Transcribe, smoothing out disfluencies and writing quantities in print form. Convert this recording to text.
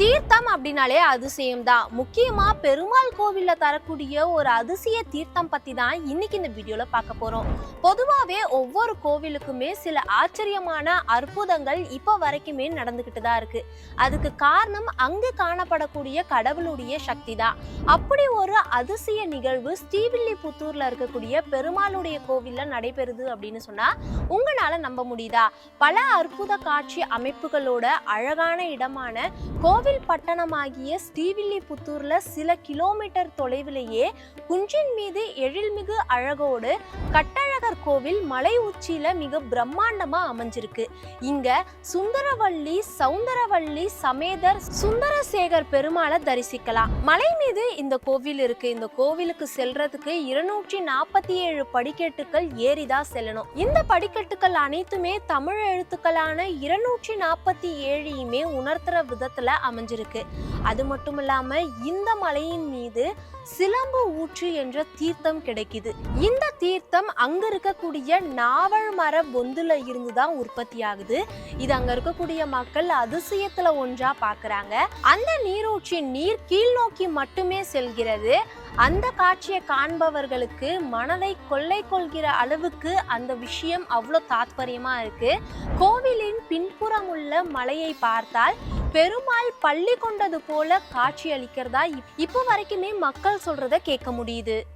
தீர்த்தம் அப்படின்னாலே அதிசயம் தான். முக்கியமா பெருமாள் கோவில்ல தரக்கூடிய ஒரு அதிசய தீர்த்தம் பத்தி தான் இன்னைக்கு இந்த வீடியோல பார்க்க போறோம். பொதுவாவே ஒவ்வொரு கோவிலுக்குமே சில ஆச்சரியமான அற்புதங்கள் இப்ப வரைக்குமே நடந்துகிட்டு தான் இருக்கு. அதுக்கு காரணம் அங்கு காணப்படக்கூடிய கடவுளுடைய சக்தி தான். அப்படி ஒரு அதிசய நிகழ்வு ஸ்ரீவில்லிபுத்தூர்ல இருக்கக்கூடிய பெருமாளுடைய கோவில்ல நடைபெறுது அப்படின்னு சொன்னா உங்களால நம்ப முடியுதா? பல அற்புத காட்சி அமைப்புகளோட அழகான இடமான கோவில் பட்டணமாகிய ஸ்ரீவில்லிபுத்தூர்ல சில கிலோமீட்டர் தொலைவிலேயே குன்றின் மீது எழில்மிகு அழகோடு கட்டழகர் கோவில் மலை உச்சியில மிக பிரம்மாண்டமா அமைஞ்சிருக்கு. இங்க சுந்தரவள்ளி சௌந்தரவள்ளி சமேதர் சுந்தரசேகர் பெருமாளை தரிசிக்கலாம். மலை மீது இந்த கோவில் இருக்கு. இந்த கோவிலுக்கு செல்றதுக்கு 247 படிக்கட்டுகள் ஏறிதான் செல்லணும். இந்த படிக்கட்டுகள் அனைத்துமே தமிழ் எழுத்துக்களான 247 உணர்த்துற விதத்துல அமைஞ்சிருக்கு. அது மட்டும் இல்லாம இந்த மலையின் மீது சிலம்பு ஊற்று என்ற தீர்த்தம் கிடைக்குது. இந்த தீர்த்தம் அங்க இருக்கக்கூடிய நாவல் மர பொந்துல இருந்துதான் உற்பத்தி ஆகுது. இது அங்க இருக்கக்கூடிய மக்கள் அதிசயத்துல ஒன்றா பாக்குறாங்க. அந்த நீரூற்றின் நீர் கீழ் நோக்கி மட்டுமே செல்கிறது. அந்த காட்சியை காண்பவர்களுக்கு மனதை கொள்ளை கொள்கிற அளவுக்கு அந்த விஷயம் அவ்வளோ தாத்பரியமா இருக்கு. கோவிலின் பின்புறம் உள்ள மலையை பார்த்தால் பெருமாள் பள்ளி கொண்டது போல காட்சி அளிக்கிறதா இப்போ வரைக்குமே மக்கள் சொல்றத கேட்க முடியுது.